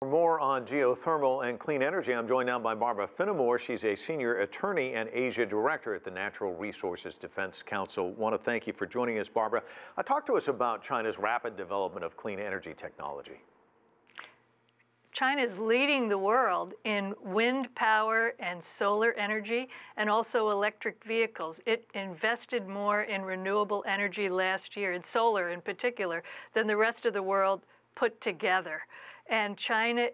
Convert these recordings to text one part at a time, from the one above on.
For more on geothermal and clean energy, I'm joined now by Barbara Finamore. She's a senior attorney and Asia director at the Natural Resources Defense Council. Want to thank you for joining us, Barbara. Talk to us about China's rapid development of clean energy technology. China is leading the world in wind power and solar energy and also electric vehicles. It invested more in renewable energy last year, in solar in particular, than the rest of the world put together. And China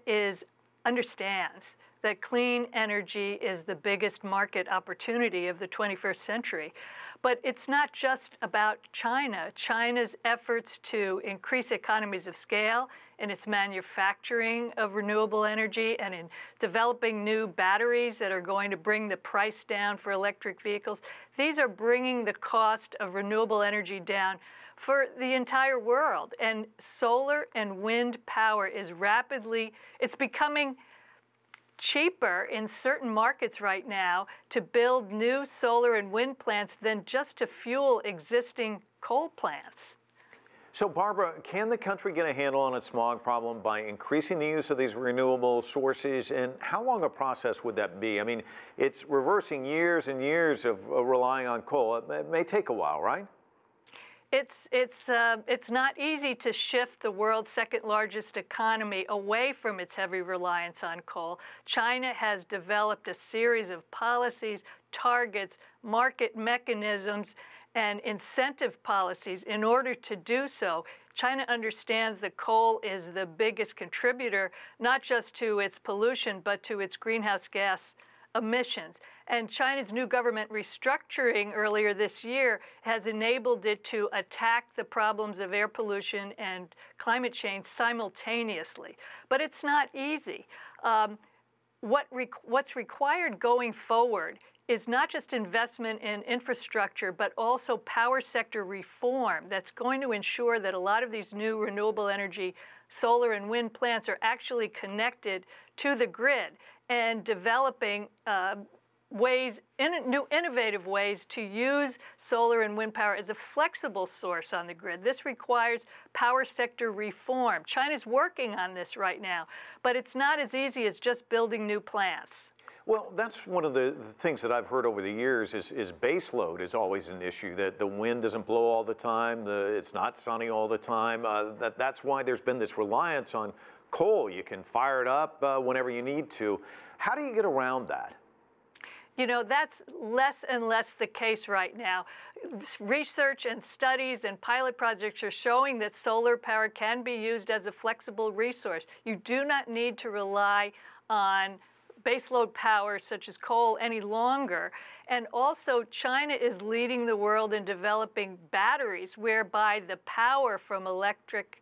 understands that clean energy is the biggest market opportunity of the 21st century. But it's not just about China. China's efforts to increase economies of scale in its manufacturing of renewable energy and in developing new batteries that are going to bring the price down for electric vehicles, these are bringing the cost of renewable energy down for the entire world. And solar and wind power is it's becoming cheaper in certain markets right now to build new solar and wind plants than just to fuel existing coal plants. So, Barbara, can the country get a handle on its smog problem by increasing the use of these renewable sources? And how long a process would that be? I mean, it's reversing years and years of relying on coal. It may take a while, right? It's not easy to shift the world's second largest economy away from its heavy reliance on coal. China has developed a series of policies, targets, market mechanisms, and incentive policies in order to do so. China understands that coal is the biggest contributor, not just to its pollution, but to its greenhouse gas emissions. And China's new government restructuring earlier this year has enabled it to attack the problems of air pollution and climate change simultaneously. But it's not easy. What's required going forward is not just investment in infrastructure, but also power sector reform that's going to ensure that a lot of these new renewable energy, solar and wind plants are actually connected to the grid, and developing new innovative ways to use solar and wind power as a flexible source on the grid. This requires power sector reform. China's working on this right now, but it's not as easy as just building new plants. Well, that's one of the things that I've heard over the years is base load is always an issue, that the wind doesn't blow all the time, it's not sunny all the time. That's why there's been this reliance on coal. You can fire it up whenever you need to. How do you get around that? You know, that's less and less the case right now. Research and studies and pilot projects are showing that solar power can be used as a flexible resource. You do not need to rely on baseload power such as coal any longer. And also, China is leading the world in developing batteries whereby the power from electric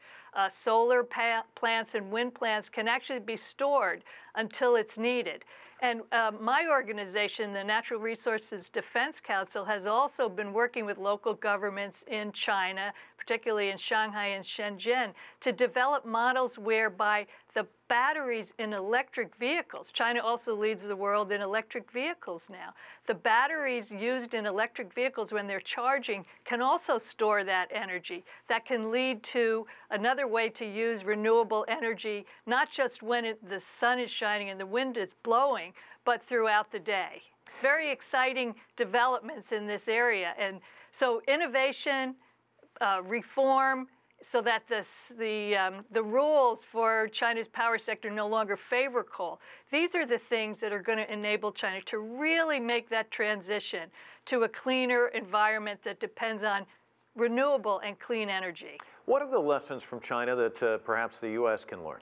solar plants and wind plants can actually be stored until it's needed. And my organization, the Natural Resources Defense Council, has also been working with local governments in China, particularly in Shanghai and Shenzhen, to develop models whereby the batteries in electric vehicles, China also leads the world in electric vehicles now. The batteries used in electric vehicles when they're charging can also store that energy. That can lead to another way to use renewable energy, not just when the sun is shining and the wind is blowing, but throughout the day. Very exciting developments in this area. And so innovation, reform, so that the rules for China's power sector no longer favor coal. These are the things that are going to enable China to really make that transition to a cleaner environment that depends on renewable and clean energy. What are the lessons from China that perhaps the U.S. can learn?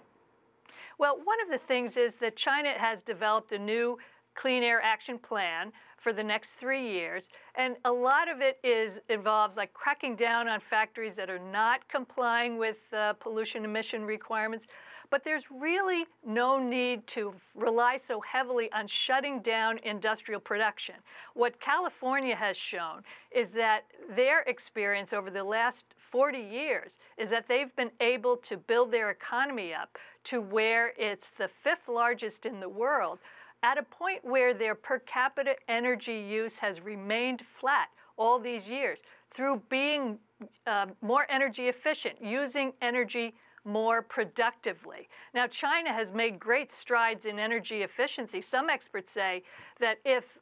Well, one of the things is that China has developed a new Clean Air Action Plan for the next 3 years, and a lot of it involves like cracking down on factories that are not complying with pollution emission requirements. But there's really no need to rely so heavily on shutting down industrial production. What California has shown is that their experience over the last 40 years is that they've been able to build their economy up to where it's the 5th largest in the world, at a point where their per capita energy use has remained flat all these years through being more energy efficient, using energy more productively. Now, China has made great strides in energy efficiency. Some experts say that if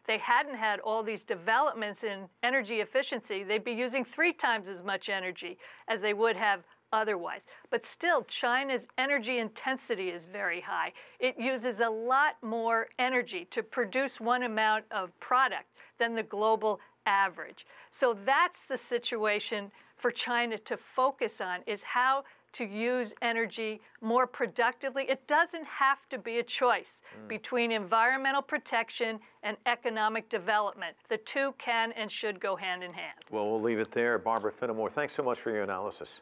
they hadn't had all these developments in energy efficiency, they'd be using 3 times as much energy as they would have otherwise. But still, China's energy intensity is very high. It uses a lot more energy to produce one amount of product than the global average. So that's the situation for China to focus on, is how to use energy more productively. It doesn't have to be a choice between environmental protection and economic development. The two can and should go hand in hand. Well, we'll leave it there. Barbara Finamore, thanks so much for your analysis.